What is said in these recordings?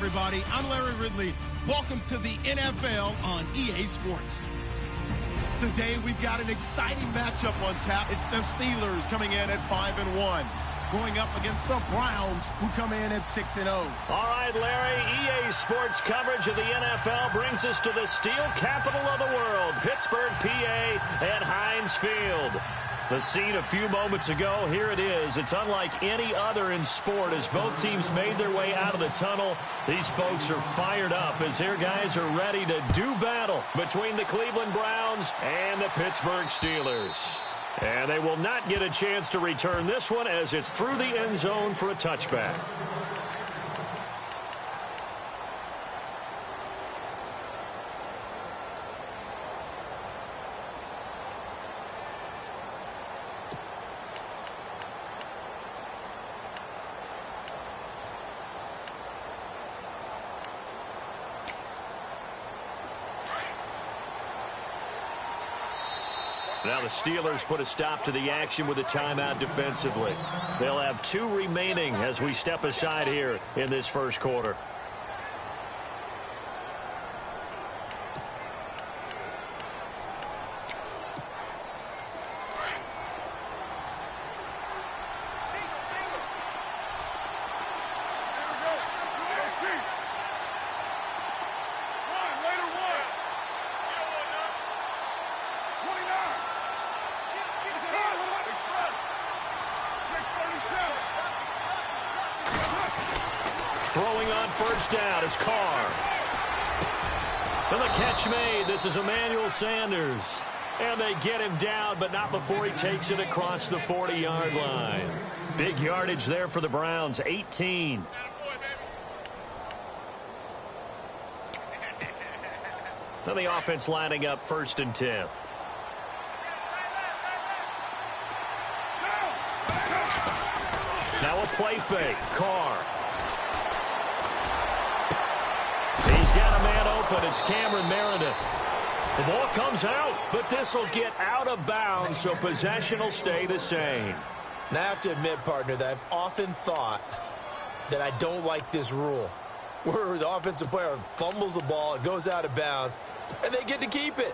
everybody. I'm Larry Ridley. Welcome to the NFL on EA Sports. Today, we've got an exciting matchup on tap. It's the Steelers coming in at 5-1, going up against the Browns, who come in at 6-0. All right, Larry, EA Sports coverage of the NFL brings us to the steel capital of the world, Pittsburgh, PA, at Heinz Field. The scene a few moments ago, here it is. It's unlike any other in sport as both teams made their way out of the tunnel. These folks are fired up as their guys are ready to do battle between the Cleveland Browns and the Pittsburgh Steelers. And they will not get a chance to return this one as it's through the end zone for a touchback. Now the Steelers put a stop to the action with a timeout defensively. They'll have 2 remaining as we step aside here in this first quarter. Throwing on first down is Carr. And the catch made. This is Emmanuel Sanders. And they get him down, but not before he takes it across the 40-yard line. Big yardage there for the Browns, 18. Now the offense lining up 1st and 10. Now a play fake. Carr. He's got a man open. It's Cameron Meredith. The ball comes out, but this will get out of bounds, so possession will stay the same. Now, I have to admit, partner, that I've often thought that I don't like this rule, where the offensive player fumbles the ball, it goes out of bounds, and they get to keep it.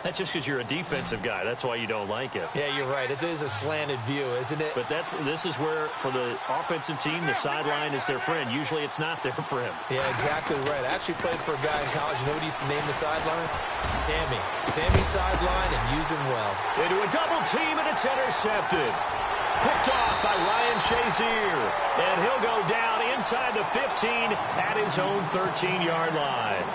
That's just because you're a defensive guy. That's why you don't like it. Yeah, you're right. It is a slanted view, isn't it? But this is where, for the offensive team, the sideline is their friend. Usually it's not their friend. Yeah, exactly right. I actually played for a guy in college. You know what he used to name the sideline? Sammy. Sammy sideline, and use him well. Into a double team, and it's intercepted. Picked off by Ryan Shazier. And he'll go down inside the 15 at his own 13-yard line.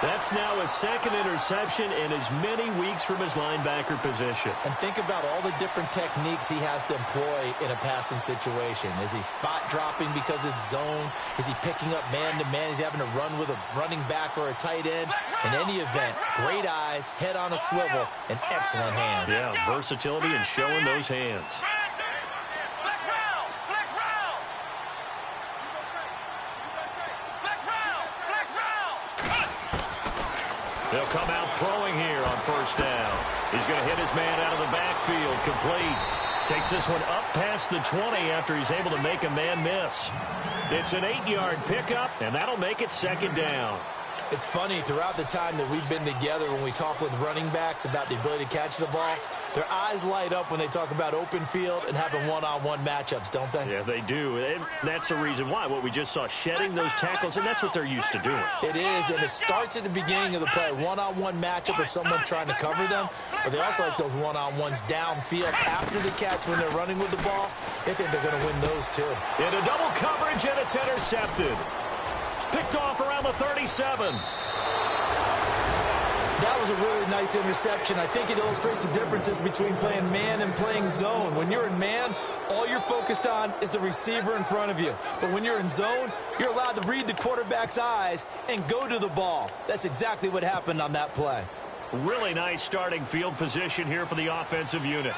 That's now a 2nd interception in as many weeks from his linebacker position. And think about all the different techniques he has to employ in a passing situation. Is he spot dropping because it's zone? Is he picking up man-to-man? Is he having to run with a running back or a tight end? In any event, great eyes, head on a swivel, and excellent hands. Yeah, versatility and showing those hands. They'll come out throwing here on first down. He's going to hit his man out of the backfield. Complete. Takes this one up past the 20 after he's able to make a man miss. It's an 8-yard pickup, and that'll make it 2nd down. It's funny, throughout the time that we've been together, when we talk with running backs about the ability to catch the ball, their eyes light up when they talk about open field and having one-on-one matchups, don't they? Yeah, they do. And that's the reason why. What we just saw, shedding those tackles, and that's what they're used to doing. It is, and it starts at the beginning of the play. One-on-one matchup if someone's trying to cover them, but they also like those one-on-ones downfield after the catch when they're running with the ball. They think they're going to win those, too. Into double coverage, and it's intercepted. Picked off around the 37. That was a really nice interception. I think it illustrates the differences between playing man and playing zone. When you're in man, all you're focused on is the receiver in front of you. But when you're in zone, you're allowed to read the quarterback's eyes and go to the ball. That's exactly what happened on that play. Really nice starting field position here for the offensive unit.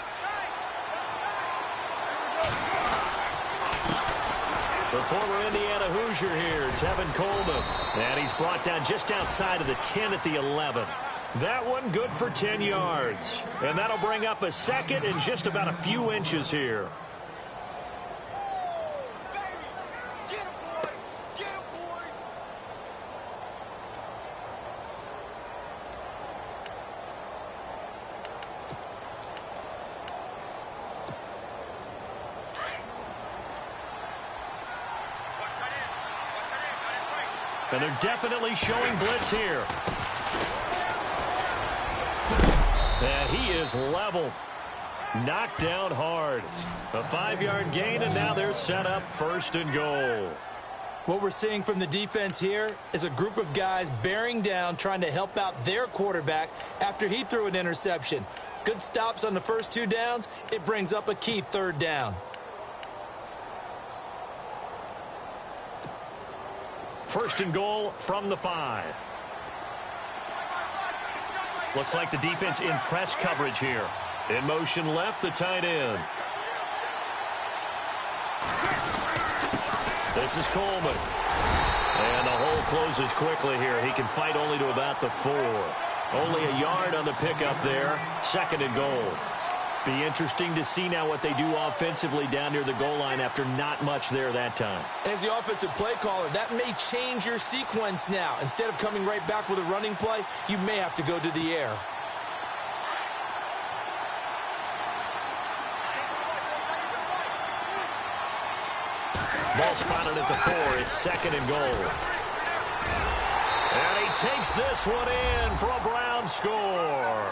The former Indiana Hoosier here, Tevin Coleman. And he's brought down just outside of the 10 at the 11. That one good for 10 yards. And that'll bring up a 2nd and just about a few inches here. And they're definitely showing blitz here. And he is leveled. Knocked down hard. A 5-yard gain, and now they're set up 1st and goal. What we're seeing from the defense here is a group of guys bearing down, trying to help out their quarterback after he threw an interception. Good stops on the first 2 downs. It brings up a key 3rd down. First and goal from the 5. Looks like the defense in press coverage here. In motion left, the tight end. This is Coleman. And the hole closes quickly here. He can fight only to about the 4. Only a yard on the pickup there. 2nd and goal. Be interesting to see now what they do offensively down near the goal line after not much there that time. As the offensive play caller, that may change your sequence now. Instead of coming right back with a running play, you may have to go to the air. Ball spotted at the 4. It's 2nd and goal. And he takes this one in for a Brown score.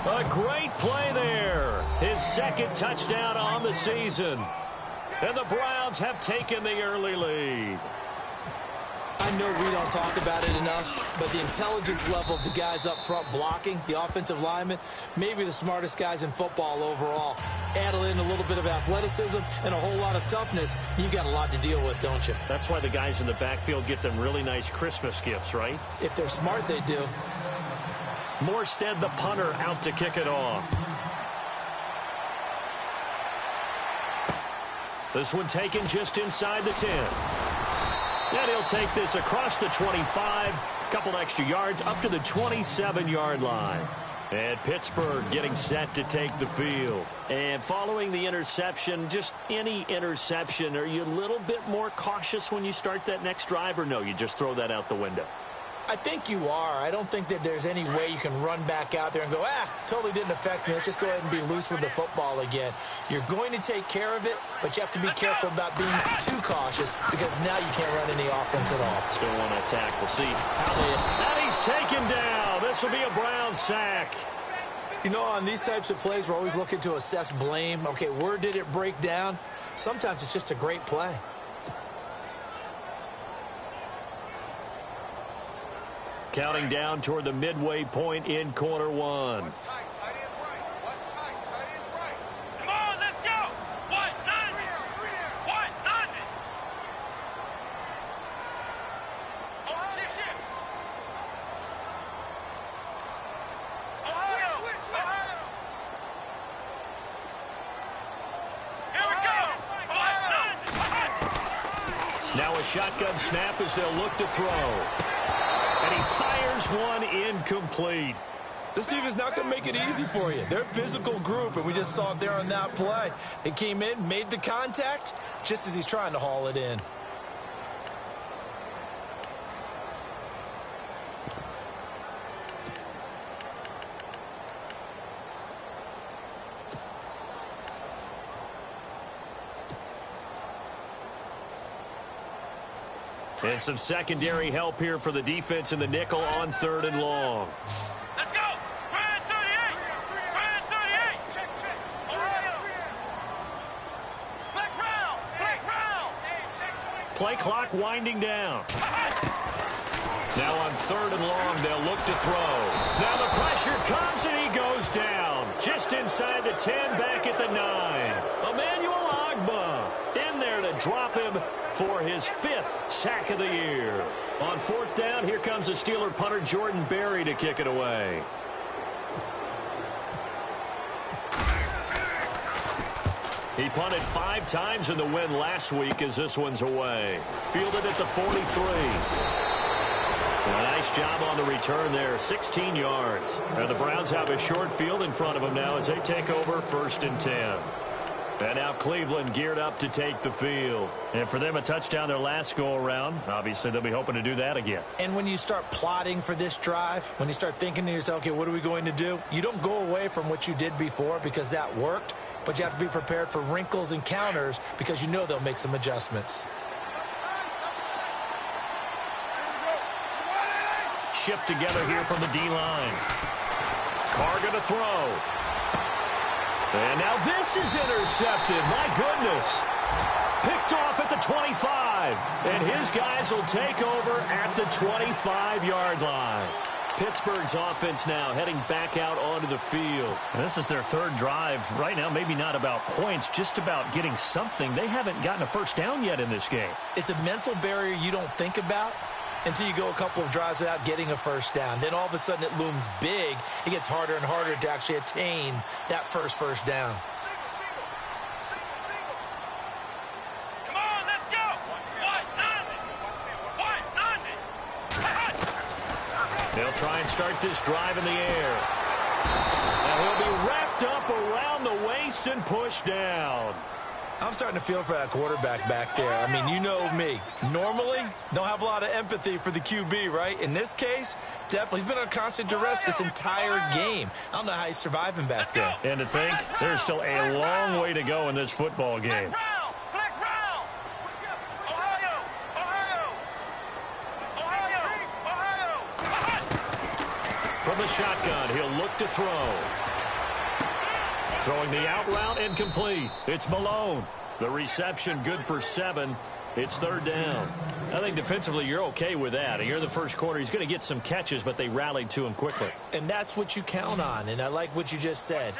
A great play there. His 2nd touchdown on the season. And the Browns have taken the early lead. I know we don't talk about it enough, but the intelligence level of the guys up front blocking, the offensive linemen, maybe the smartest guys in football overall. Add in a little bit of athleticism and a whole lot of toughness, you got a lot to deal with, don't you? That's why the guys in the backfield get them really nice Christmas gifts, right? If they're smart, they do. Morstead, the punter, out to kick it off. This one taken just inside the 10. And he'll take this across the 25. Couple extra yards up to the 27-yard line. And Pittsburgh getting set to take the field. And following the interception, just any interception, are you a little bit more cautious when you start that next drive, or no, you just throw that out the window? I think you are. I don't think that there's any way you can run back out there and go, totally didn't affect me. Let's just go ahead and be loose with the football again. You're going to take care of it, but you have to be careful about being too cautious because now you can't run any offense at all. Still want to attack. We'll see how they... And he's taken down. This will be a Brown sack. You know, on these types of plays, we're always looking to assess blame. Okay, where did it break down? Sometimes it's just a great play. Counting down toward the midway point in quarter 1. What's tight? Tight is right. What's tight? Tight is right. Come on, let's go. What? Nothing. What? Nothing. Oh, shift. Oh, switch. Here we go. What? Nothing. Now a shotgun snap as they'll look to throw. And he fires one incomplete. This team is not going to make it easy for you. They're a physical group, and we just saw it there on that play. They came in, made the contact, just as he's trying to haul it in. And some secondary help here for the defense in the nickel on 3rd and long. Let's go. Brand 38. Brand 38. Check. All right. Flex round. Play clock winding down. Now on 3rd and long, they'll look to throw. Now the pressure comes and he goes down. Just inside the 10, back at the 9. Emmanuel Ogbah in there to drop him for his 5th sack of the year. On 4th down, here comes the Steeler punter Jordan Berry to kick it away. He punted 5 times in the win last week as this one's away. Fielded at the 43. A nice job on the return there, 16 yards. And the Browns have a short field in front of them now as they take over 1st and 10. And now Cleveland geared up to take the field. And for them, a touchdown their last go-around. Obviously, they'll be hoping to do that again. And when you start plotting for this drive, when you start thinking to yourself, okay, what are we going to do? You don't go away from what you did before because that worked, but you have to be prepared for wrinkles and counters because you know they'll make some adjustments. shift together here from the D-line. Carr going to throw. And now this is intercepted. My goodness. Picked off at the 25. And his guys will take over at the 25-yard line. Pittsburgh's offense now heading back out onto the field. And this is their third drive. Right now, maybe not about points, just about getting something. They haven't gotten a first down yet in this game. It's a mental barrier you don't think about until you go a couple of drives without getting a first down. Then all of a sudden it looms big. It gets harder and harder to actually attain that first down. Come on, let's go. They'll try and start this drive in the air. And he'll be wrapped up around the waist and pushed down. I'm starting to feel for that quarterback back there. I mean, you know me. Normally, don't have a lot of empathy for the QB, right? In this case, definitely. He's been under constant duress this entire game. I don't know how he's surviving back there. And to think, there's still a long way to go in this football game. Flex round. Ohio. From the shotgun, he'll look to throw. Throwing the out route and complete. It's Malone. The reception good for 7. It's third down. I think defensively you're okay with that. Here in the first quarter, he's going to get some catches, but they rallied to him quickly. And that's what you count on, and I like what you just said.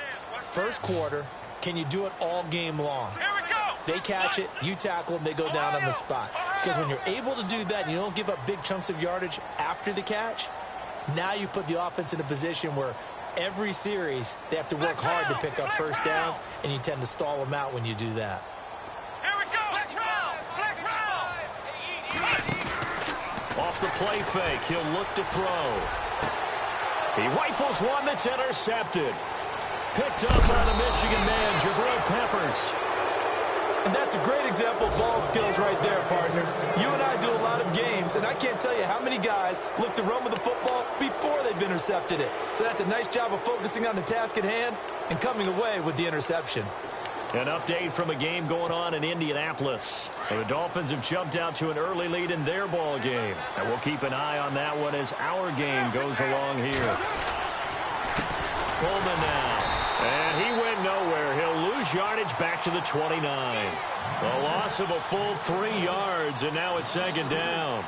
First quarter, can you do it all game long? Here we go. They catch it, you tackle them, they go down on the spot. Because when you're able to do that and you don't give up big chunks of yardage after the catch, now you put the offense in a position where every series, they have to work hard to pick up first downs, and you tend to stall them out when you do that. Here we go. Flex round. Off the play fake, he'll look to throw. He rifles one that's intercepted. Picked up by the Michigan man, Jabril Peppers. And that's a great example of ball skills right there, partner. You and I do a lot of games, and I can't tell you how many guys look to run with the football before they've intercepted it. So that's a nice job of focusing on the task at hand and coming away with the interception. An update from a game going on in Indianapolis. The Dolphins have jumped out to an early lead in their ball game. And we'll keep an eye on that one as our game goes along here. Coleman now. And he went nowhere. He'll lose yardage back to the 29. A loss of a full 3 yards, and now it's second down.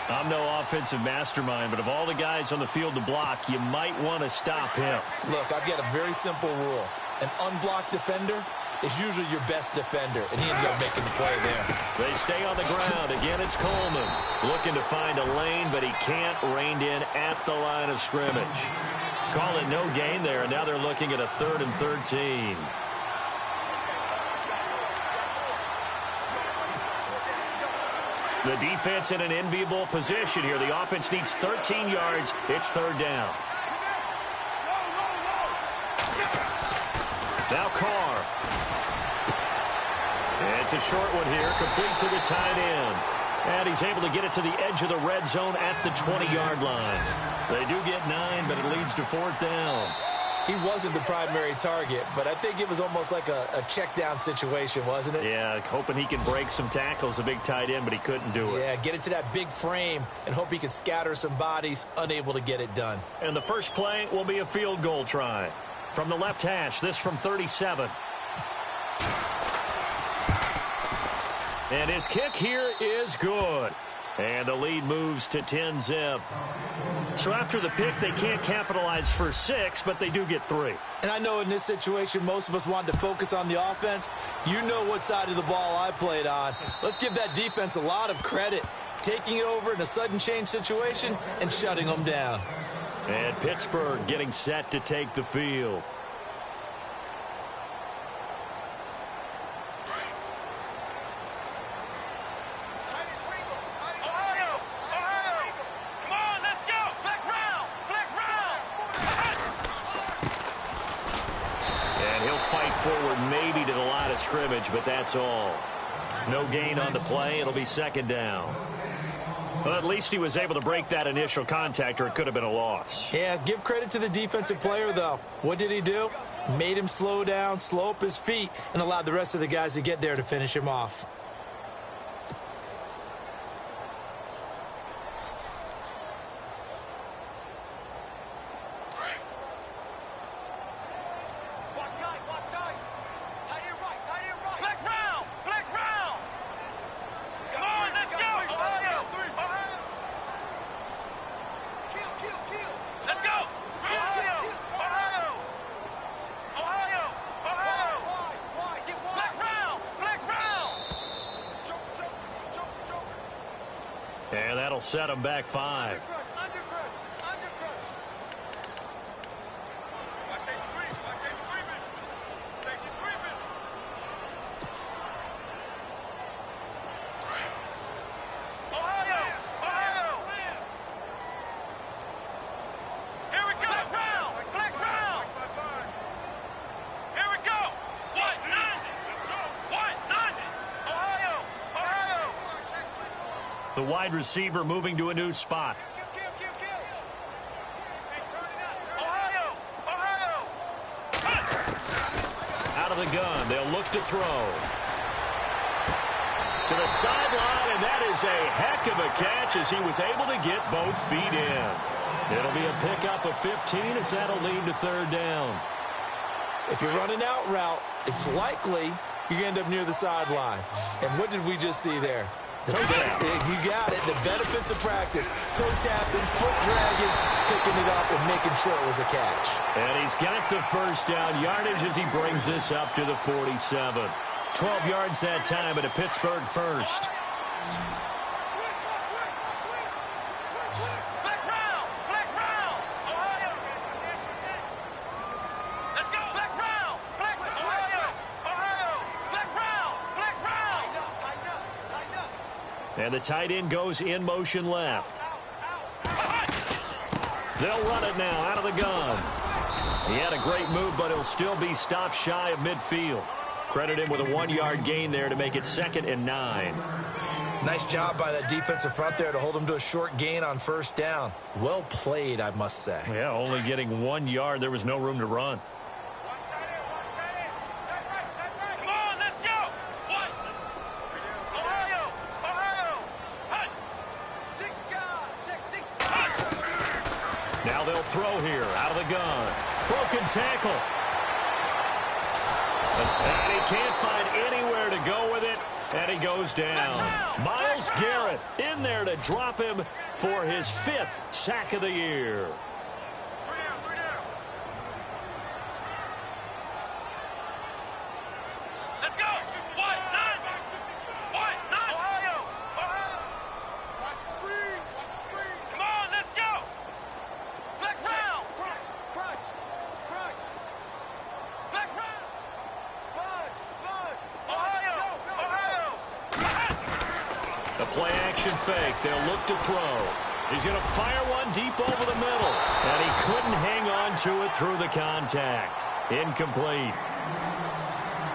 I'm no offensive mastermind, but of all the guys on the field to block, you might want to stop him. Look, I've got a very simple rule. An unblocked defender is usually your best defender, and he ended up making the play there. They stay on the ground. Again, it's Coleman looking to find a lane, but he can't rein in at the line of scrimmage. Call it no gain there, and now they're looking at a 3rd and 13. The defense in an enviable position here. The offense needs 13 yards. It's third down. Now Carr. It's a short one here, complete to the tight end. And he's able to get it to the edge of the red zone at the 20-yard line. They do get 9, but it leads to 4th down. He wasn't the primary target, but I think it was almost like a check down situation, wasn't it? Yeah, hoping he can break some tackles, a big tight end, but he couldn't do it. Yeah, get it to that big frame and hope he can scatter some bodies, unable to get it done. And the first play will be a field goal try. From the left hash, this from 37. And his kick here is good. And the lead moves to 10-zip. So after the pick, they can't capitalize for 6, but they do get 3. And I know in this situation, most of us wanted to focus on the offense. You know what side of the ball I played on. Let's give that defense a lot of credit. Taking it over in a sudden change situation and shutting them down. And Pittsburgh getting set to take the field. Forward maybe to the line of scrimmage, but that's all. No gain on the play. It'll be second down. Well, at least he was able to break that initial contact, or it could have been a loss. Yeah, give credit to the defensive player, though. What did he do? Made him slow down, slow up his feet, and allowed the rest of the guys to get there to finish him off. And that'll set them back 5. The wide receiver moving to a new spot. Out of the gun, they'll look to throw. To the sideline, and that is a heck of a catch as he was able to get both feet in. It'll be a pickup of 15 as that'll lead to 3rd down. If you're running out route, it's likely you're going to end up near the sideline. And what did we just see there? Toe tap. You got it. The benefits of practice. Toe tapping, foot dragging, picking it up, and making sure it was a catch. And he's got the 1st down yardage as he brings this up to the 47. 12 yards that time at a Pittsburgh 1st. And the tight end goes in motion left. They'll run it now out of the gun. He had a great move, but he'll still be stopped shy of midfield. Credit him with a 1-yard gain there to make it 2nd and 9. Nice job by that defensive front there to hold him to a short gain on 1st down. Well played, I must say. Yeah, only getting 1 yard. There was no room to run. Now they'll throw here, out of the gun. Broken tackle. And he can't find anywhere to go with it, and he goes down. Myles Garrett in there to drop him for his 5th sack of the year. Play-action fake. They'll look to throw. He's going to fire one deep over the middle. And he couldn't hang on to it through the contact. Incomplete.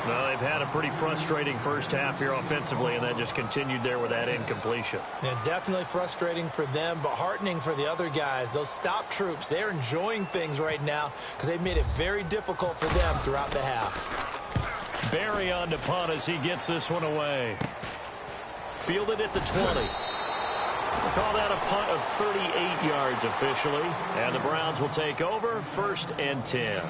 Well, they've had a pretty frustrating 1st half here offensively, and that just continued there with that incompletion. Yeah, definitely frustrating for them, but heartening for the other guys. Those stop troops, they're enjoying things right now because they've made it very difficult for them throughout the half. Barry on to punt as he gets this one away. Fielded at the 20. We'll call that a punt of 38 yards officially. And the Browns will take over 1st and 10.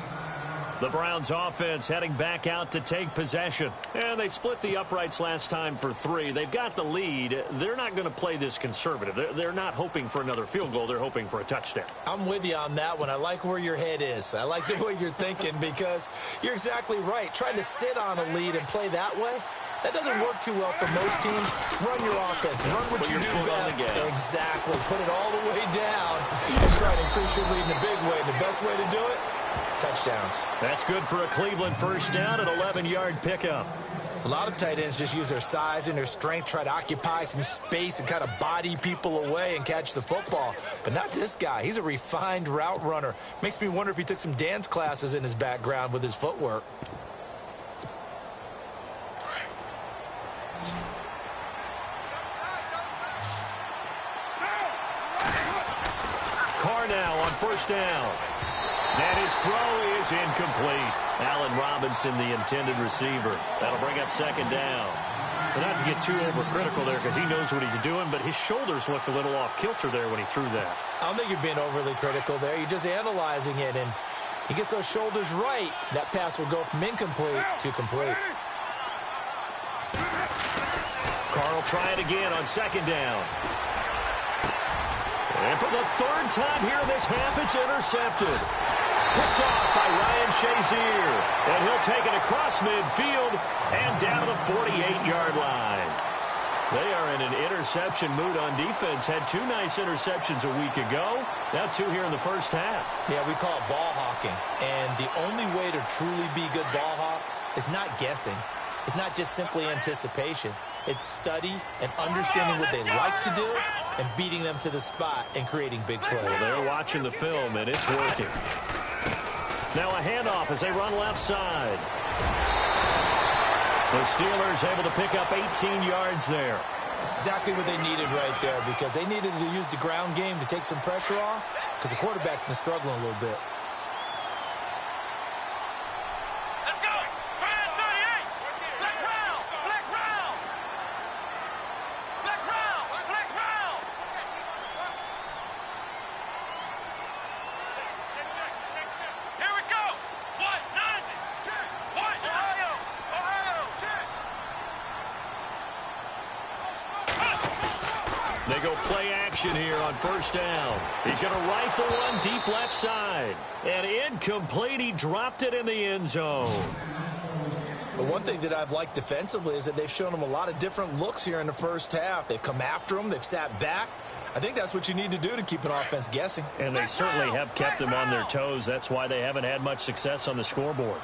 The Browns offense heading back out to take possession. And they split the uprights last time for 3. They've got the lead. They're not going to play this conservative. They're not hoping for another field goal. They're hoping for a touchdown. I'm with you on that one. I like where your head is. I like the way you're thinking because you're exactly right. Trying to sit on a lead and play that way, that doesn't work too well for most teams. Run your offense. Run what you do best. Exactly. Put it all the way down and try to increase your lead in a big way. And the best way to do it, touchdowns. That's good for a Cleveland 1st down, an 11-yard pickup. A lot of tight ends just use their size and their strength, try to occupy some space and kind of body people away and catch the football. But not this guy. He's a refined route runner. Makes me wonder if he took some dance classes in his background with his footwork. Now on 1st down. And his throw is incomplete. Allen Robinson, the intended receiver. That'll bring up 2nd down. But not to get too overcritical there because he knows what he's doing, but his shoulders looked a little off kilter there when he threw that. I don't think you're being overly critical there. You're just analyzing it, and he gets those shoulders right. That pass will go from incomplete to complete. Carr will try it again on 2nd down. And for the 3rd time here in this half, it's intercepted. Picked off by Ryan Shazier. And he'll take it across midfield and down to the 48-yard line. They are in an interception mood on defense. Had 2 nice interceptions a week ago. Now 2 here in the first half. Yeah, we call it ball hawking. And the only way to truly be good ball hawks is not guessing. It's not just simply anticipation. It's study and understanding what they like to do and beating them to the spot and creating big plays. Well, they're watching the film, and it's working. Now a handoff as they run left side. The Steelers able to pick up 18 yards there. Exactly what they needed right there, because they needed to use the ground game to take some pressure off, because the quarterback's been struggling a little bit. Let's go! Fienz 38! Flex round! Flex round! Flex round! Flex round! Here we go! What? 90! What? Ohio! Ohio! They go play action here on first down. He's going to rifle one deep left side. And incomplete. He dropped it in the end zone. But one thing that I've liked defensively is that they've shown them a lot of different looks here in the first half. They've come after them. They've sat back. I think that's what you need to do to keep an offense guessing. And they certainly have kept them on their toes. That's why they haven't had much success on the scoreboard.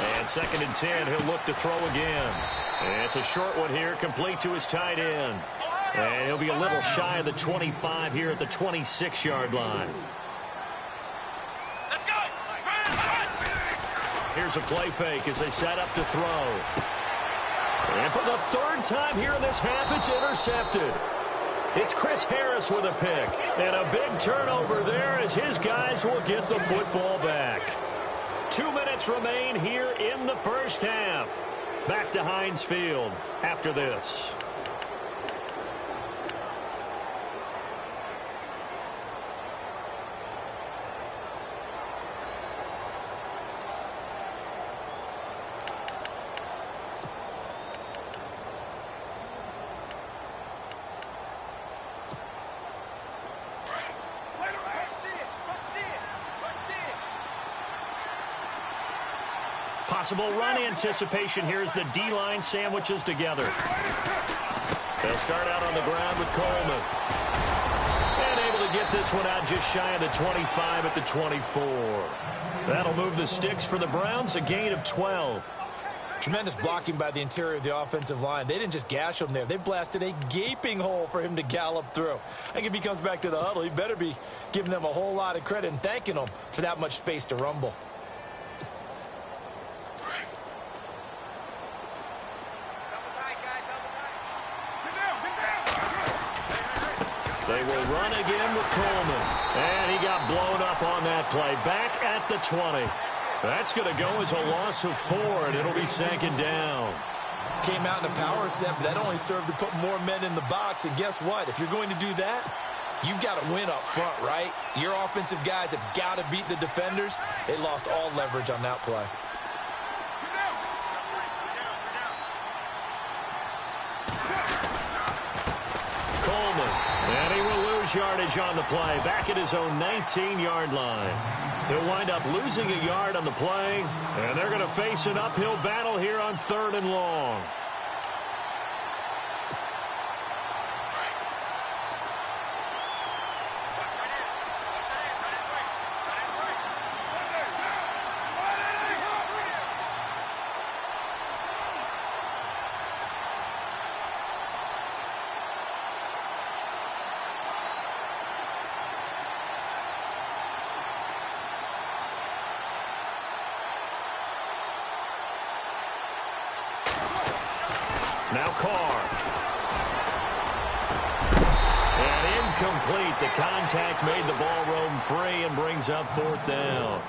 And 2nd and 10, he'll look to throw again. And it's a short one here, complete to his tight end. And he'll be a little shy of the 25 here at the 26-yard line. Let's go! Here's a play fake as they set up to throw. And for the 3rd time here in this half, it's intercepted. It's Chris Harris with a pick. And a big turnover there as his guys will get the football back. 2 minutes remain here in the first half. Back to Heinz Field after this. Possible run anticipation here as the D-line sandwiches together. They'll start out on the ground with Coleman. And able to get this one out just shy of the 25 at the 24. That'll move the sticks for the Browns, a gain of 12. Tremendous blocking by the interior of the offensive line. They didn't just gash him there. They blasted a gaping hole for him to gallop through. I think if he comes back to the huddle, he better be giving them a whole lot of credit and thanking them for that much space to rumble. They will run again with Coleman. And he got blown up on that play. Back at the 20. That's going to go as a loss of 4, and it'll be 2nd down. Came out in a power set, but that only served to put more men in the box. And guess what? If you're going to do that, you've got to win up front, right? Your offensive guys have got to beat the defenders. They lost all leverage on that play. Coleman. And he will lose yardage on the play. Back at his own 19-yard line. He'll wind up losing a yard on the play. And they're going to face an uphill battle here on 3rd and long. Now Carr. And incomplete. The contact made the ball roam free and brings up 4th down.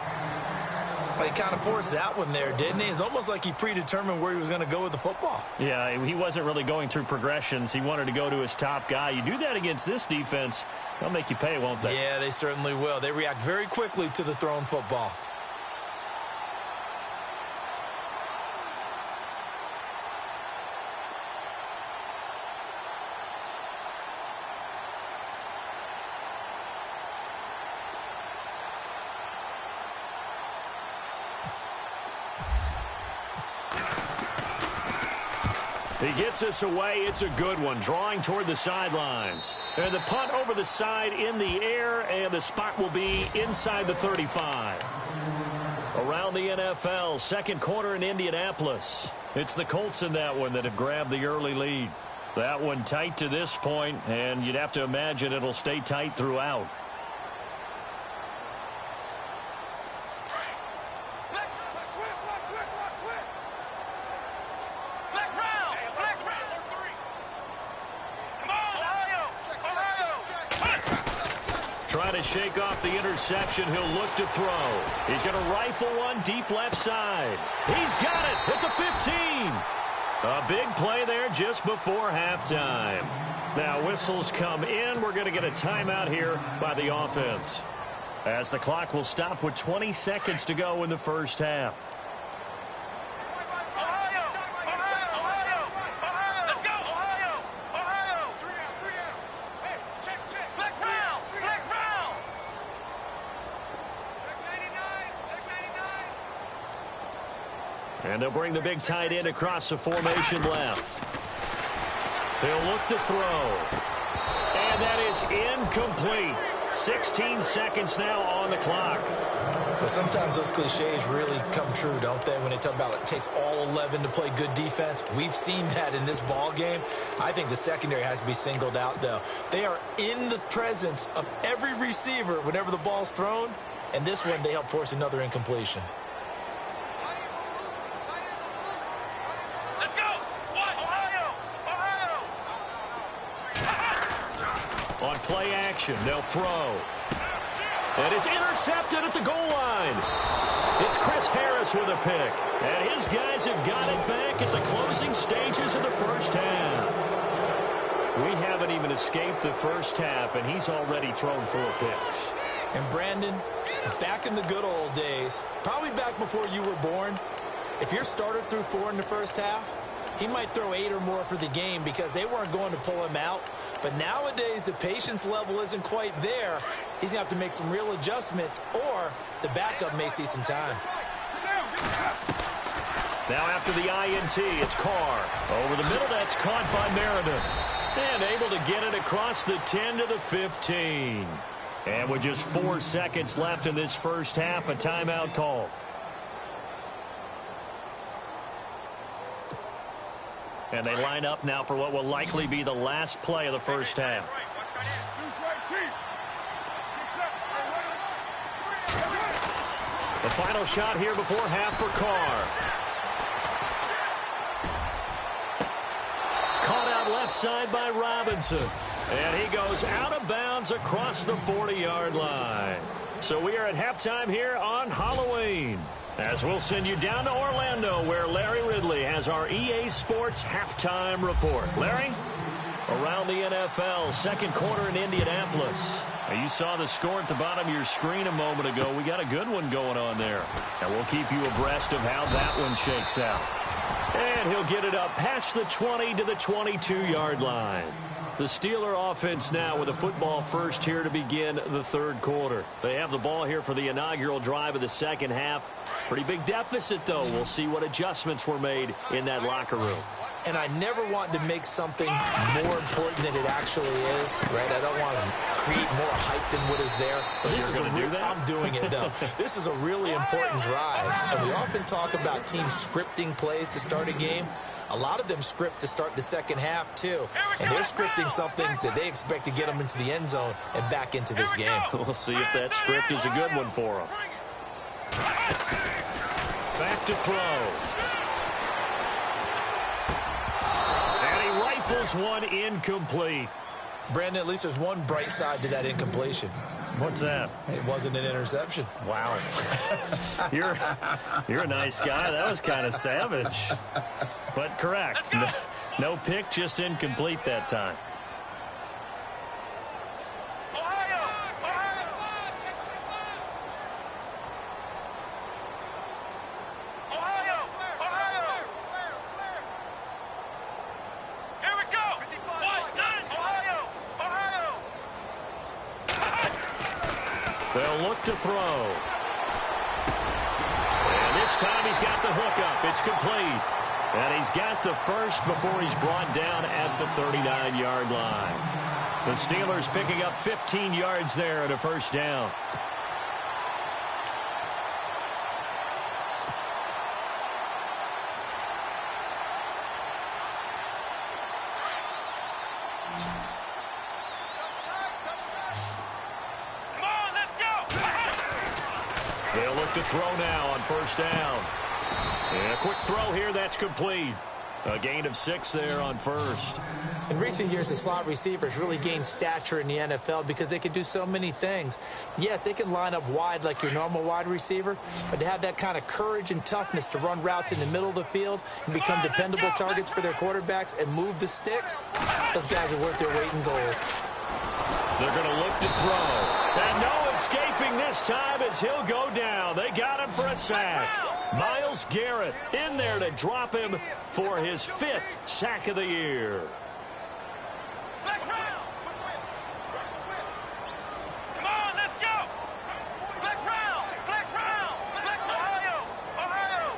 Well, he kind of forced that one there, didn't he? It's almost like he predetermined where he was going to go with the football. Yeah, he wasn't really going through progressions. He wanted to go to his top guy. You do that against this defense, they'll make you pay, won't they? Yeah, they certainly will. They react very quickly to the thrown football. He gets us away. It's a good one, drawing toward the sidelines. And the punt over the side in the air, and the spot will be inside the 35. Around the NFL, second quarter in Indianapolis. It's the Colts in that one that have grabbed the early lead. That one tight to this point, and you'd have to imagine it'll stay tight throughout. Trying to shake off the interception. He'll look to throw. He's going to rifle one deep left side. He's got it at the 15. A big play there just before halftime. Now whistles come in. We're going to get a timeout here by the offense, as the clock will stop with 20 seconds to go in the first half. And they'll bring the big tight end across the formation left. He'll look to throw. And that is incomplete. 16 seconds now on the clock. Well, sometimes those cliches really come true, don't they, when they talk about it takes all 11 to play good defense. We've seen that in this ball game. I think the secondary has to be singled out, though. They are in the presence of every receiver whenever the ball's thrown. And this one, they help force another incompletion. On play action, they'll throw. And it's intercepted at the goal line. It's Chris Harris with a pick. And his guys have got it back at the closing stages of the first half. We haven't even escaped the first half, and he's already thrown 4 picks. And Brandon, back in the good old days, probably back before you were born, if your starter threw 4 in the first half, he might throw 8 or more for the game because they weren't going to pull him out. But nowadays, the patience level isn't quite there. He's going to have to make some real adjustments, or the backup may see some time. Now after the INT, it's Carr. Over the middle, that's caught by Meredith. And able to get it across the 10 to the 15. And with just 4 seconds left in this first half, a timeout call. And they line up now for what will likely be the last play of the first half. The final shot here before half for Carr. Caught out left side by Robinson. And he goes out of bounds across the 40-yard line. So we are at halftime here on Halloween, as we'll send you down to Orlando, where Larry Ridley has our EA Sports halftime report. Larry? Around the NFL, second quarter in Indianapolis. Now, you saw the score at the bottom of your screen a moment ago. We got a good one going on there. And we'll keep you abreast of how that one shakes out. And he'll get it up past the 20 to the 22-yard line. The Steeler offense now with a football first here to begin the third quarter. They have the ball here for the inaugural drive of the second half. Pretty big deficit, though. We'll see what adjustments were made in that locker room. And I never want to make something more important than it actually is, right? I don't want to create more hype than what is there. But this is I'm doing it, though. This is a really important drive. And we often talk about teams scripting plays to start a game. A lot of them script to start the second half, too. And they're scripting something that they expect to get them into the end zone and back into this game. We'll see if that script is a good one for them. Back to throw. And he rifles one incomplete. Brandon, at least there's one bright side to that incompletion. What's that? It wasn't an interception. Wow. You're a nice guy. That was kind of savage. But correct. No pick, just incomplete that time. They'll look to throw. And this time he's got the hook up. It's complete. And he's got the first before he's brought down at the 39-yard line. The Steelers picking up 15 yards there at a first down. They'll look to throw now on first down. And a quick throw here, that's complete. A gain of 6 there on first. In recent years, the slot receivers really gained stature in the NFL because they can do so many things. Yes, they can line up wide like your normal wide receiver, but to have that kind of courage and toughness to run routes in the middle of the field and become dependable targets for their quarterbacks and move the sticks, those guys are worth their weight in gold. They're going to look to throw. And no escaping this time as he'll go down. They got him for a sack. Myles Garrett in there to drop him for his 5th sack of the year. Come on, let's go. Flex round. Ohio.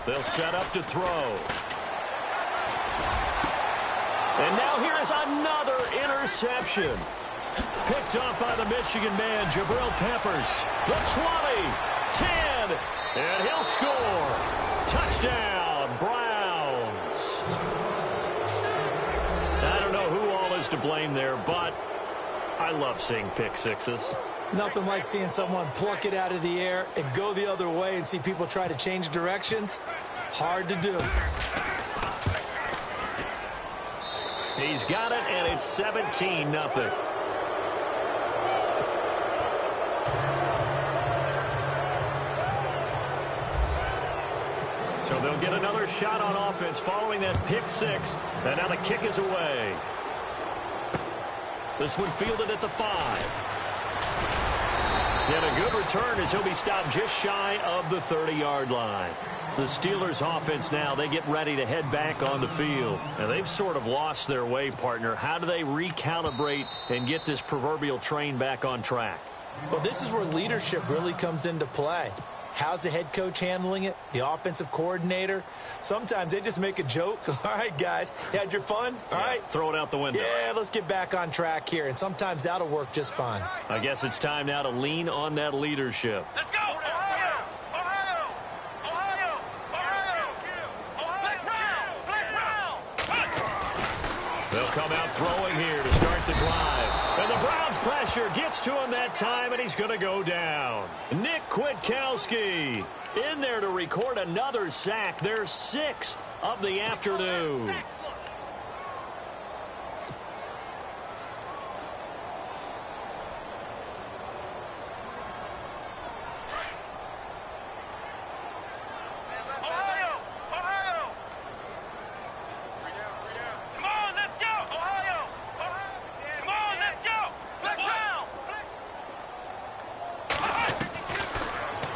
They'll set up to throw. And now here is another interception. Picked off by the Michigan man, Jabril Peppers. The 20, 10, and he'll score. Touchdown, Browns. I don't know who all is to blame there, but I love seeing pick sixes. Nothing like seeing someone pluck it out of the air and go the other way and see people try to change directions. Hard to do. He's got it, and it's 17-0. So they'll get another shot on offense following that pick six. And now the kick is away. This one fielded at the 5. And a good return as he'll be stopped just shy of the 30-yard line. The Steelers offense now, they get ready to head back on the field. And they've sort of lost their way, partner. How do they recalibrate and get this proverbial train back on track? Well, this is where leadership really comes into play. How's the head coach handling it? The offensive coordinator? Sometimes they just make a joke. All right, guys, you had your fun? All right. Throw it out the window. Yeah, let's get back on track here. And sometimes that'll work just fine. I guess it's time now to lean on that leadership. Let's go, Ohio! Flex round! They'll come out throwing here to start the drive. And the Browns pressure gets to him that time, and he's going to go down. Nick Kwiatkowski in there to record another sack, their 6th of the afternoon.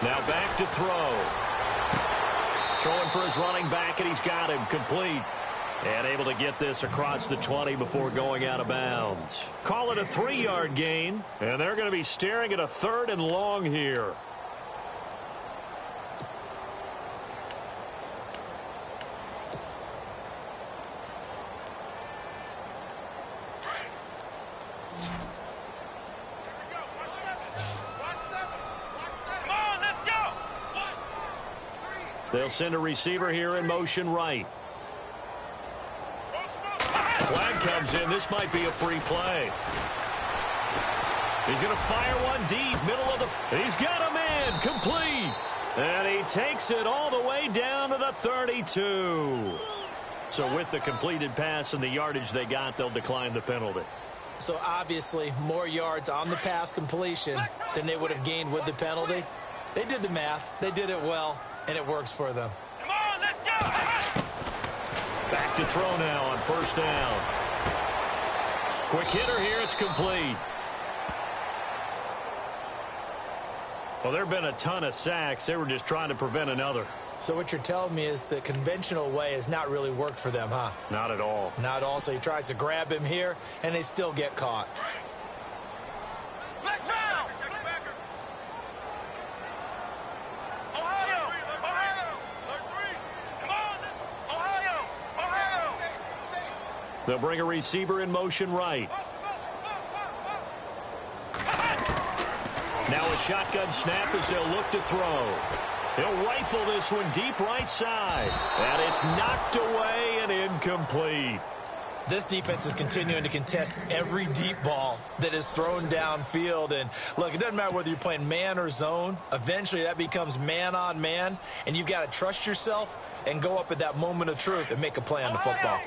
Now back to throw. Throwing for his running back, and he's got him complete. And able to get this across the 20 before going out of bounds. Call it a 3-yard gain, and they're going to be staring at a 3rd and long here. They'll send a receiver here in motion right. Flag comes in. This might be a free play. He's going to fire one deep, middle of the... He's got a man, complete. And he takes it all the way down to the 32. So with the completed pass and the yardage they got, they'll decline the penalty. So obviously more yards on the pass completion than they would have gained with the penalty. They did the math. They did it well. And it works for them. Come on, let's go! Back to throw now on first down. Quick hitter here, it's complete. Well, there have been a ton of sacks. They were just trying to prevent another. So what you're telling me is the conventional way has not really worked for them, huh? Not at all. Not at all. So he tries to grab him here, and they still get caught. They'll bring a receiver in motion right. Now a shotgun snap as they'll look to throw. He'll rifle this one deep right side. And it's knocked away and incomplete. This defense is continuing to contest every deep ball that is thrown downfield. And, look, it doesn't matter whether you're playing man or zone. Eventually, that becomes man on man. And you've got to trust yourself and go up at that moment of truth and make a play on the football.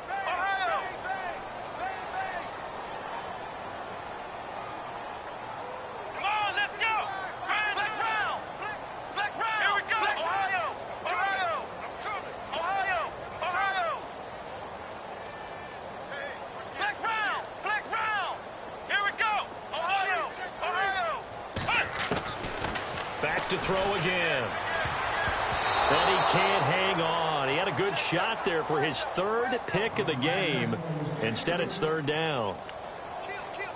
To throw again. And he can't hang on. He had a good shot there for his third pick of the game. Instead, it's third down.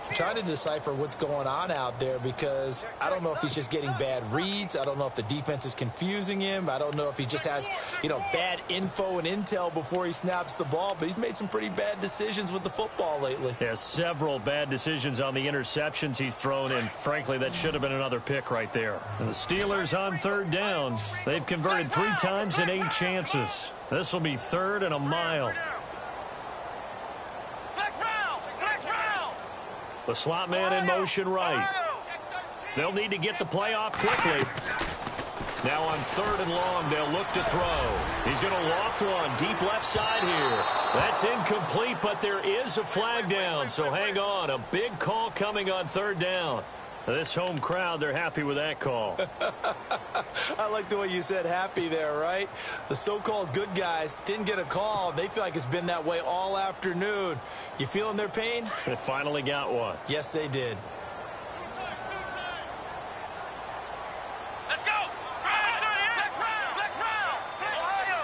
I'm trying to decipher what's going on out there because I don't know if he's just getting bad reads. I don't know if the defense is confusing him. I don't know if he just has, bad info and intel before he snaps the ball. But he's made some pretty bad decisions with the football lately. Yeah, several bad decisions on the interceptions he's thrown, and frankly, that should have been another pick right there. And the Steelers on third down. They've converted 3 times in 8 chances. This will be third and a mile. The slot man in motion right. They'll need to get the play off quickly. Now on third and long, they'll look to throw. He's going to loft one deep left side here. That's incomplete, but there is a flag down, so hang on. A big call coming on third down. This home crowd, they're happy with that call. I like the way you said happy there, right? The so-called good guys didn't get a call. They feel like it's been that way all afternoon. You feeling their pain? They finally got one. Yes, they did. Let's go! Next round! Ohio!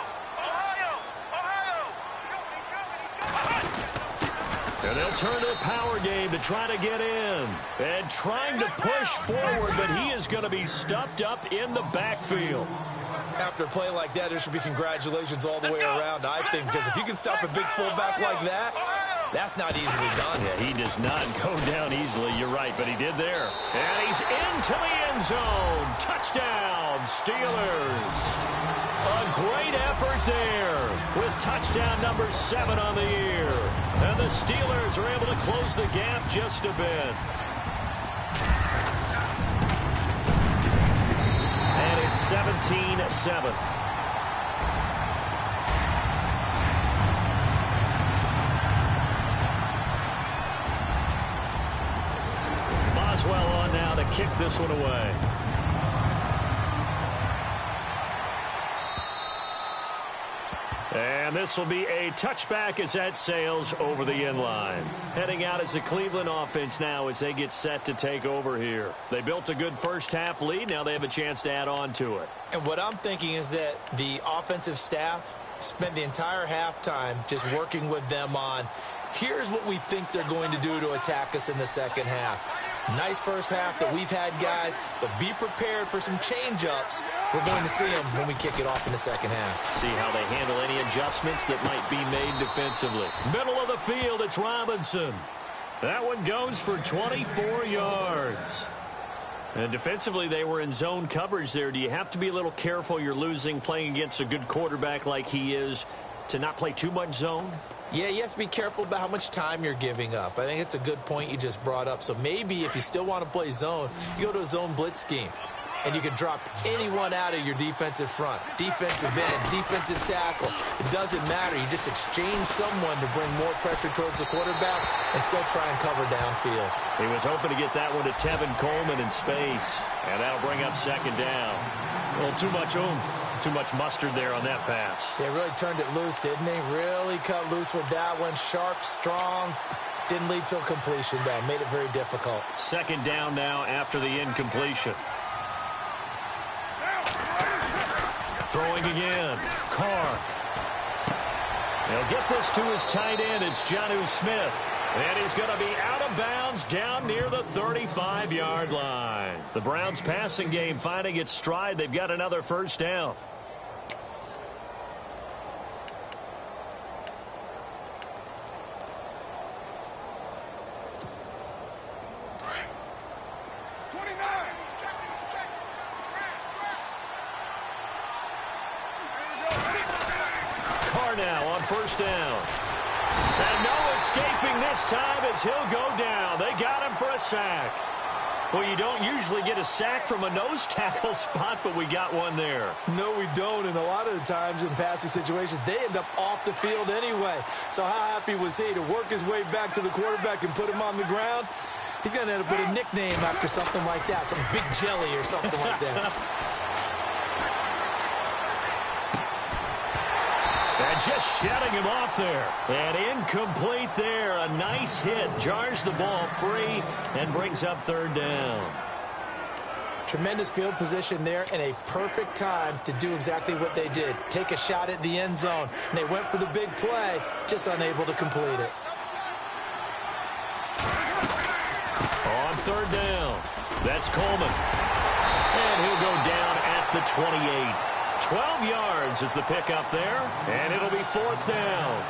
And they'll turn to a power game to try to get in. And trying to push forward, but he is going to be stuffed up in the backfield. After a play like that, there should be congratulations all the way around, I think, because if you can stop a big fullback like that, that's not easily done. Yeah, he does not go down easily. You're right, but he did there. And he's into the end zone. Touchdown, Steelers. A great effort there with touchdown number 7 on the year. And the Steelers are able to close the gap just a bit. And it's 17-7. Boswell on now to kick this one away. And this will be a touchback as that sails over the end line. Heading out as the Cleveland offense now as they get set to take over here. They built a good first half lead. Now they have a chance to add on to it. And what I'm thinking is that the offensive staff spent the entire halftime just working with them on, here's what we think they're going to do to attack us in the second half. Nice first half that we've had, guys, but be prepared for some change-ups. We're going to see them when we kick it off in the second half. See how they handle any adjustments that might be made defensively. Middle of the field, it's Robinson. That one goes for 24 yards. And defensively, they were in zone coverage there. Do you have to be a little careful you're losing playing against a good quarterback like he is to not play too much zone? Yeah, you have to be careful about how much time you're giving up. I think it's a good point you just brought up. So maybe if you still want to play zone, you go to a zone blitz scheme. And you can drop anyone out of your defensive front. Defensive end, defensive tackle. It doesn't matter. You just exchange someone to bring more pressure towards the quarterback and still try and cover downfield. He was hoping to get that one to Tevin Coleman in space. And that'll bring up second down. A little too much oomph. Too much mustard there on that pass. They really turned it loose, didn't they? Really cut loose with that one. Sharp, strong. Didn't lead to a completion, though. Made it very difficult. Second down now after the incompletion. Throwing again. Carr. They'll get this to his tight end. It's Jonnu Smith. And he's going to be out of bounds down near the 35-yard line. The Browns' passing game finding its stride. They've got another first down. on first down. And no escaping this time as he'll go down. They got him for a sack. Well, you don't usually get a sack from a nose tackle spot, but we got one there. No, we don't, and a lot of the times in passing situations, they end up off the field anyway. So how happy was he to work his way back to the quarterback and put him on the ground? He's going to end up with a nickname after something like that, some Big Jelly or something like that. And just shutting him off there. And incomplete there. A nice hit. Jars the ball free and brings up third down. Tremendous field position there and a perfect time to do exactly what they did. Take a shot at the end zone. And they went for the big play, just unable to complete it. On third down, that's Coleman. And he'll go down at the 28. 12 yards is the pickup there, and it'll be fourth down.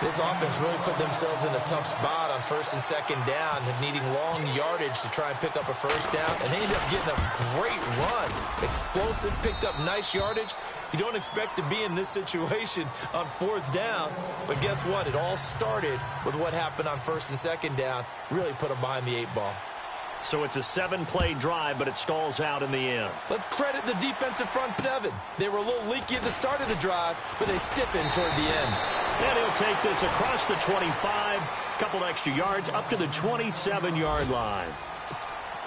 This offense really put themselves in a tough spot on first and second down, needing long yardage to try and pick up a first down, and they ended up getting a great run. Explosive, picked up nice yardage. You don't expect to be in this situation on fourth down, but guess what? It all started with what happened on first and second down. Really put them behind the 8-ball. So it's a 7-play drive, but it stalls out in the end. Let's credit the defensive front seven. They were a little leaky at the start of the drive, but they stiffened toward the end. And he'll take this across the 25, couple extra yards, up to the 27-yard line.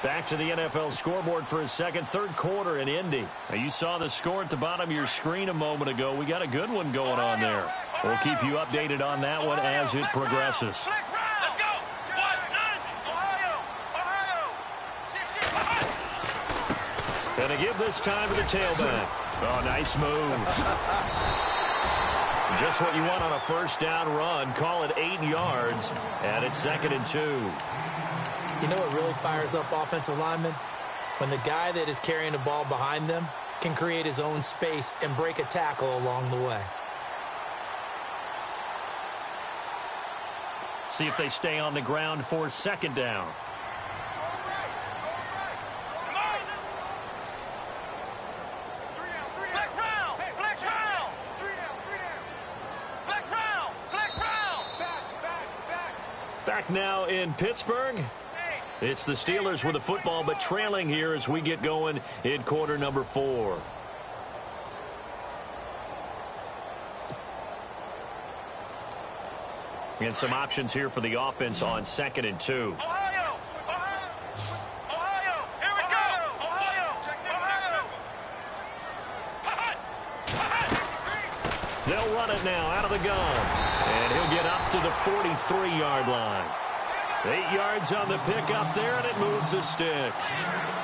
Back to the NFL scoreboard for his third quarter in Indy. Now, you saw the score at the bottom of your screen a moment ago. We got a good one going on there. We'll keep you updated on that one as it progresses. And to give this time to the tailback. Oh, nice move. Just what you want on a first down run. Call it 8 yards. And it's 2nd and 2. You know what really fires up offensive linemen? When the guy that is carrying the ball behind them can create his own space and break a tackle along the way. See if they stay on the ground for second down. Back now in Pittsburgh. It's the Steelers with the football, but trailing here as we get going in quarter number 4. And some options here for the offense on 2nd and 2. Ohio! Here we go! Ohio! They'll run it now out of the gun. And he'll get up to the 43-yard line. 8 yards on the pickup there, and it moves the sticks.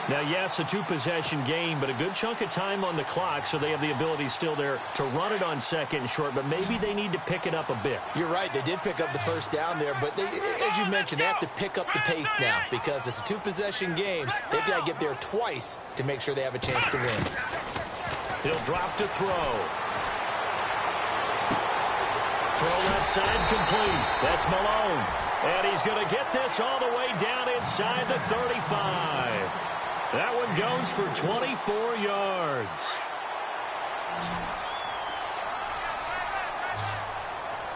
Now, yes, a 2-possession game, but a good chunk of time on the clock, so they have the ability still there to run it on 2nd and short, but maybe they need to pick it up a bit. You're right. They did pick up the first down there, but they, as you mentioned, they have to pick up the pace now because it's a 2-possession game. They've got to get there twice to make sure they have a chance to win. He'll drop to throw. Throw left side complete. That's Malone. And he's going to get this all the way down inside the 35. That one goes for 24 yards.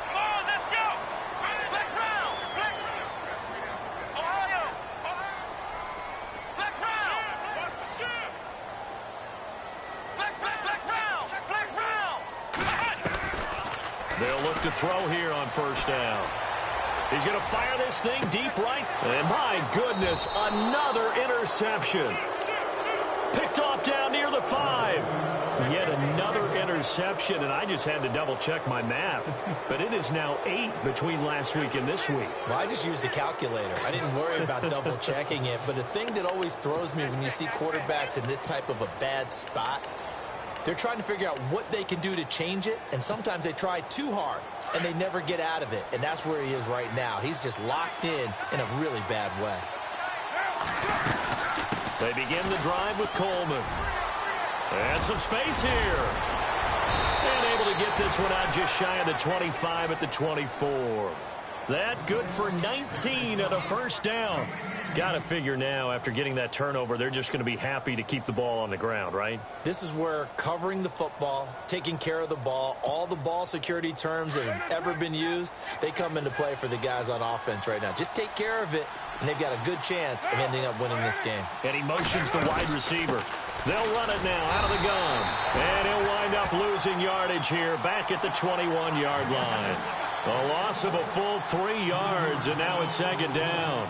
Come on, let's go! Flex round! Ohio! Flex round! Flex round! They'll look to throw here on first down. He's going to fire this thing deep right. And my goodness, another interception. Picked off down near the 5. Yet another interception, and I just had to double-check my math. But it is now 8 between last week and this week. Well, I just used a calculator. I didn't worry about double-checking it. But the thing that always throws me when you see quarterbacks in this type of a bad spot, they're trying to figure out what they can do to change it, and sometimes they try too hard, and they never get out of it. And that's where he is right now. He's just locked in a really bad way. They begin the drive with Coleman. And some space here. And able to get this one out just shy of the 25 at the 24. That good for 19 and a first down. Got to figure now, after getting that turnover, they're just going to be happy to keep the ball on the ground, right? This is where covering the football, taking care of the ball, all the ball security terms that have ever been used, they come into play for the guys on offense right now. Just take care of it, and they've got a good chance of ending up winning this game. And he motions the wide receiver. They'll run it now out of the gun. And he'll wind up losing yardage here back at the 21-yard line. A loss of a full 3 yards, and now it's second down.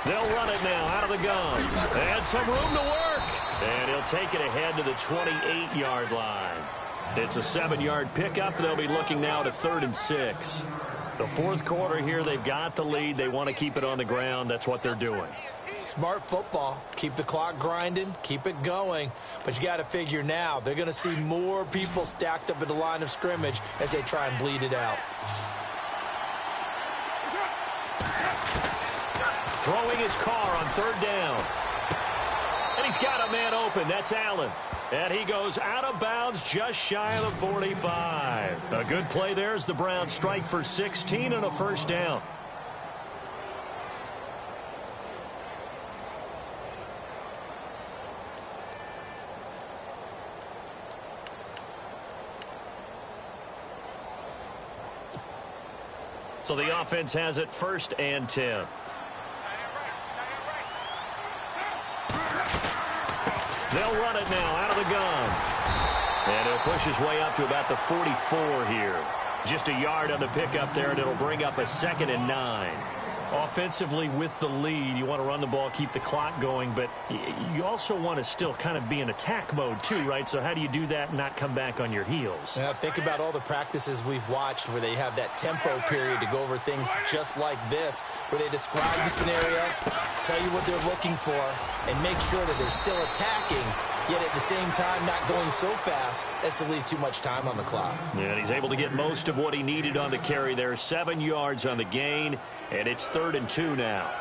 They'll run it now out of the gun. And some room to work. And he'll take it ahead to the 28-yard line. It's a 7-yard pickup. They'll be looking now to 3rd and 6. The fourth quarter here, they've got the lead. They want to keep it on the ground. That's what they're doing. Smart football. Keep the clock grinding. Keep it going. But you got to figure now, they're going to see more people stacked up at the line of scrimmage as they try and bleed it out. Throwing his car on 3rd down. And he's got a man open. That's Allen. And he goes out of bounds just shy of the 45. A good play there as the Browns strike for 16 and a first down. So the offense has it 1st and 10. They'll run it now out of the gun. And he'll push his way up to about the 44 here. Just a yard on the pickup there, and it'll bring up a 2nd and 9. Offensively with the lead, you want to run the ball, keep the clock going, but you also want to still kind of be in attack mode too, right? So how do you do that and not come back on your heels? Now, think about all the practices we've watched where they have that tempo period to go over things just like this, where they describe the scenario, tell you what they're looking for, and make sure that they're still attacking, yet at the same time not going so fast as to leave too much time on the clock. Yeah, and he's able to get most of what he needed on the carry there. 7 yards on the gain, and it's 3rd and 2 now.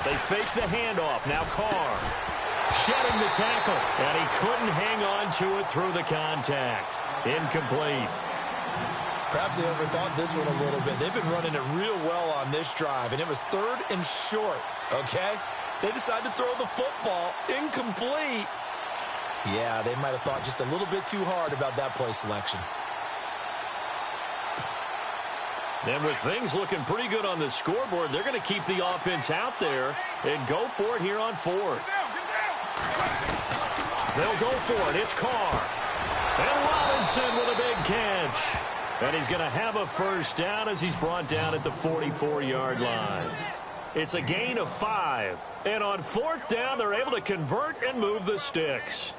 They fake the handoff. Now Carr shedding the tackle, and he couldn't hang on to it through the contact. Incomplete. Perhaps they overthought this one a little bit. They've been running it real well on this drive, and it was 3rd and short, okay? They decided to throw the football incomplete. Yeah, they might have thought just a little bit too hard about that play selection. And with things looking pretty good on the scoreboard, they're going to keep the offense out there and go for it here on 4th. They'll go for it. It's Carr. And Robinson with a big catch. And he's going to have a first down as he's brought down at the 44-yard line. It's a gain of 5. And on 4th down, they're able to convert and move the sticks.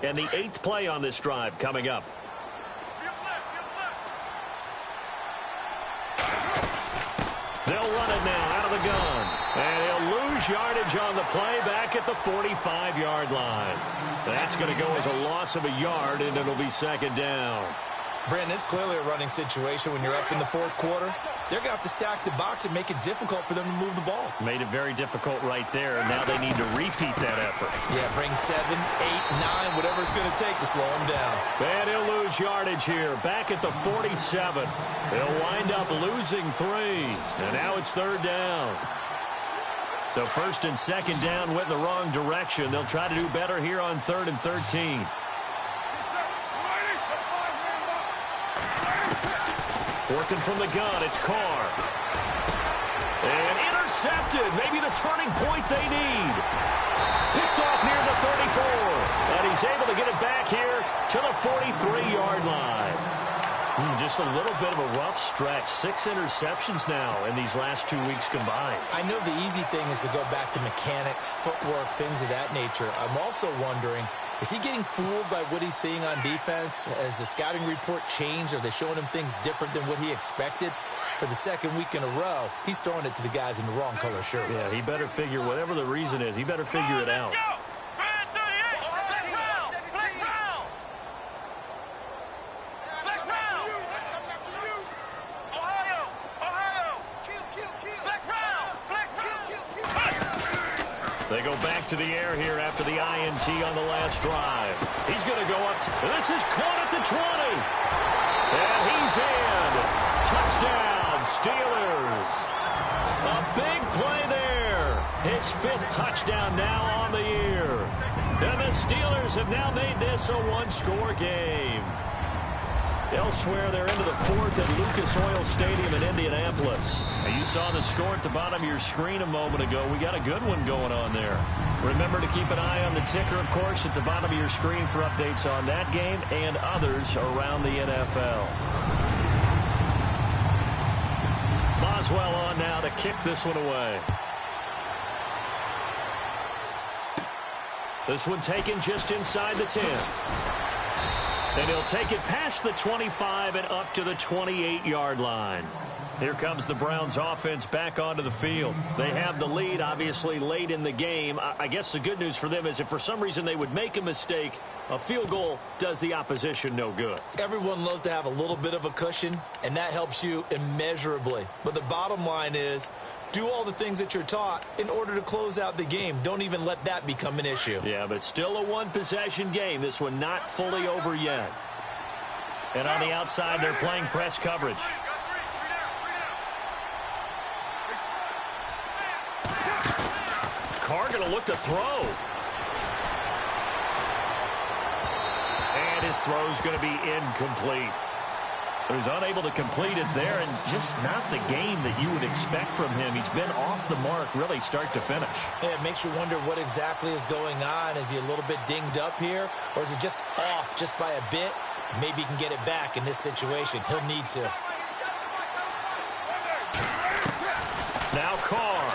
And the 8th play on this drive coming up. They'll run it now out of the gun. And he'll lose yardage on the play back at the 45-yard line. That's going to go as a loss of a yard, and it'll be 2nd down. Brandon, it's clearly a running situation when you're up in the 4th quarter. They're going to have to stack the box and make it difficult for them to move the ball. Made it very difficult right there, and now they need to repeat that effort. Yeah, bring 7, 8, 9, whatever it's going to take to slow them down. And he'll lose yardage here, back at the 47. He'll wind up losing 3, and now it's 3rd down. So 1st and 2nd down went in the wrong direction. They'll try to do better here on 3rd and 13. Working from the gun, it's Carr. And intercepted. Maybe the turning point they need. Picked off near the 34. And he's able to get it back here to the 43-yard line. Just a little bit of a rough stretch. 6 interceptions now in these last 2 weeks combined. I know the easy thing is to go back to mechanics, footwork, things of that nature. I'm also wondering Is he getting fooled by what he's seeing on defense? Has the scouting report changed? Are they showing him things different than what he expected? For the second week in a row, he's throwing it to the guys in the wrong color shirts. Yeah, he better figure, whatever the reason is, he better figure it out. They go back to the air here after the INT on the last drive. He's going to go up. This is caught at the 20. And he's in. Touchdown, Steelers. A big play there. His 5th touchdown now on the year. And the Steelers have now made this a one-score game. Elsewhere, they're into the 4th at Lucas Oil Stadium in Indianapolis. Now, you saw the score at the bottom of your screen a moment ago. We got a good one going on there. Remember to keep an eye on the ticker, of course, at the bottom of your screen for updates on that game and others around the NFL. Boswell on now to kick this one away. This one taken just inside the 10. And he'll take it past the 25 and up to the 28-yard line. Here comes the Browns offense back onto the field. They have the lead, obviously, late in the game. I guess the good news for them is if for some reason they would make a mistake, a field goal does the opposition no good. Everyone loves to have a little bit of a cushion, and that helps you immeasurably. But the bottom line is, do all the things that you're taught in order to close out the game. Don't even let that become an issue. Yeah, but still a one-possession game. This one not fully over yet. And on the outside, they're playing press coverage. Carr going to look to throw. And his throw's going to be incomplete. So he's unable to complete it there, and just not the game that you would expect from him. He's been off the mark, really, start to finish. Yeah, it makes you wonder what exactly is going on. Is he a little bit dinged up here, or is it just off just by a bit? Maybe he can get it back in this situation. He'll need to. Now Carr.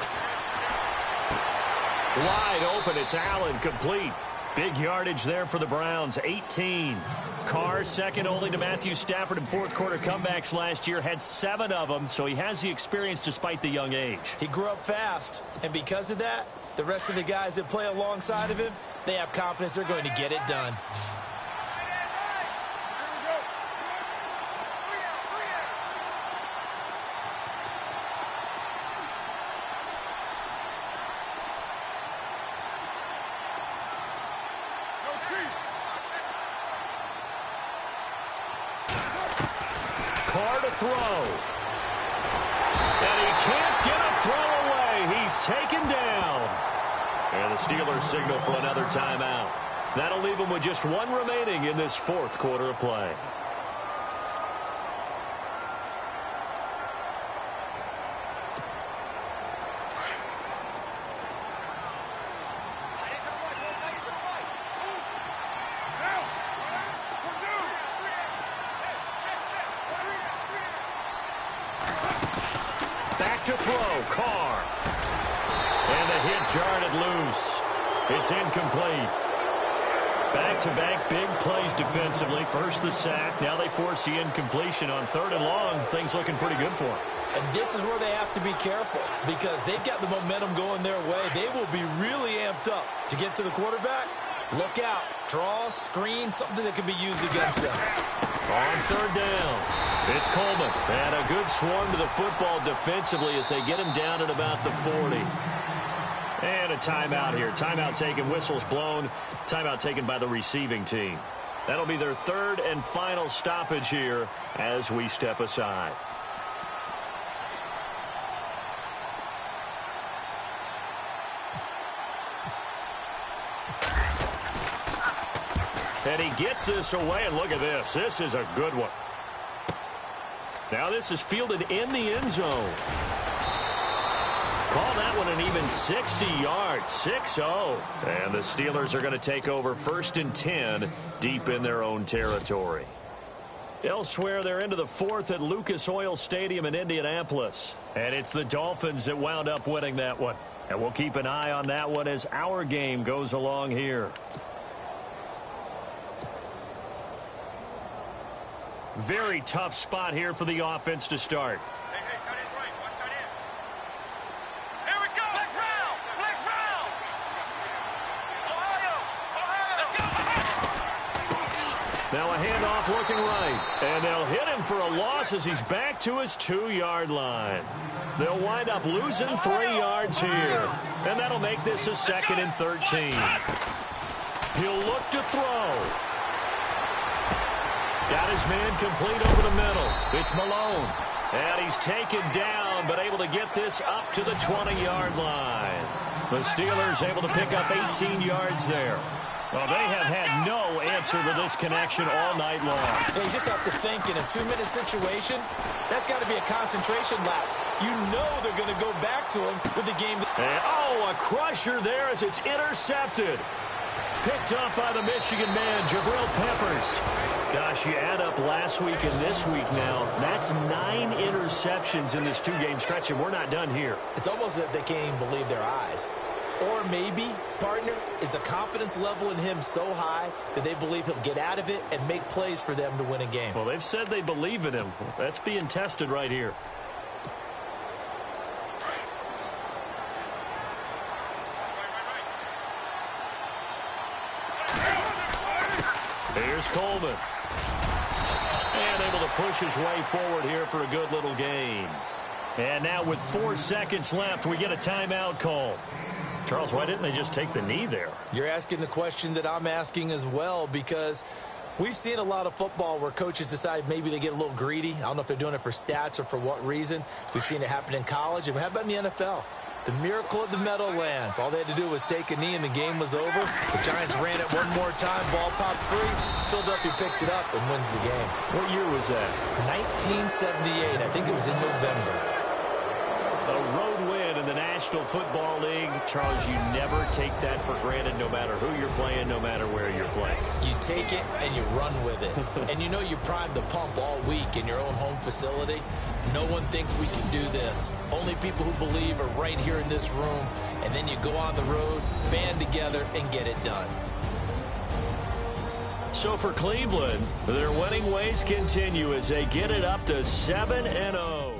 Wide open. It's Allen, complete. Big yardage there for the Browns, 18. Carr second only to Matthew Stafford in fourth-quarter comebacks last year. Had 7 of them, so he has the experience despite the young age. He grew up fast, and because of that, the rest of the guys that play alongside of him, they have confidence they're going to get it done. Carr to throw. And he can't get a throw away. He's taken down. And the Steelers signal for another timeout. That'll leave them with just 1 remaining in this fourth quarter of play. To throw, Carr. And the hit jarred it loose. It's incomplete. Back-to-back big plays defensively. First the sack. Now they force the incompletion on 3rd and long. Things looking pretty good for them. And this is where they have to be careful because they've got the momentum going their way. They will be really amped up to get to the quarterback. Look out. Draw, screen, something that can be used against them. On 3rd down, it's Coleman. And a good swarm to the football defensively as they get him down at about the 40. And a timeout here. Timeout taken, whistles blown. Timeout taken by the receiving team. That'll be their 3rd and final stoppage here as we step aside. And he gets this away, and look at this. This is a good one. Now this is fielded in the end zone. Call that one an even 60 yards, 6-0. And the Steelers are going to take over 1st and 10 deep in their own territory. Elsewhere, they're into the 4th at Lucas Oil Stadium in Indianapolis. And it's the Dolphins that wound up winning that one. And we'll keep an eye on that one as our game goes along here. Very tough spot here for the offense to start. Hey, tight end's right. Watch tight end. Here we go. Flex round. Flex round. Ohio. Let's go. Now a handoff looking right. And they'll hit him for a loss as he's back to his 2-yard line. They'll wind up losing 3 yards here. And that'll make this a 2nd and 13. He'll look to throw. Got his man complete over the middle. It's Malone. And he's taken down, but able to get this up to the 20-yard line. The Steelers able to pick up 18 yards there. Well, they have had no answer to this connection all night long. Yeah, you just have to think in a 2-minute situation, that's got to be a concentration lap. You know they're going to go back to him with the game. And, a crusher there as it's intercepted. Picked up by the Michigan man, Jabril Peppers. Gosh, you add up last week and this week now, that's 9 interceptions in this 2-game stretch, and we're not done here. It's almost as if they can't even believe their eyes. Or maybe, partner, is the confidence level in him so high that they believe he'll get out of it and make plays for them to win a game. Well, they've said they believe in him. That's being tested right here. Here's Coleman. And able to push his way forward here for a good little gain. And now with 4 seconds left, we get a timeout call. Charles, why didn't they just take the knee there? You're asking the question that I'm asking as well, because we've seen a lot of football where coaches decide maybe they get a little greedy. I don't know if they're doing it for stats or for what reason. We've seen it happen in college. And how about in the NFL? The miracle of the Meadowlands. All they had to do was take a knee and the game was over. The Giants ran it one more time. Ball popped free. Philadelphia picks it up and wins the game. What year was that? 1978. I think it was in November. A road win in the National Football League. Charles, you never take that for granted no matter who you're playing, no matter where you're playing. You take it and you run with it. And you know you primed the pump all week in your own home facility. No one thinks we can do this. Only people who believe are right here in this room. And then you go on the road, band together, and get it done. So for Cleveland, their winning ways continue as they get it up to 7-0.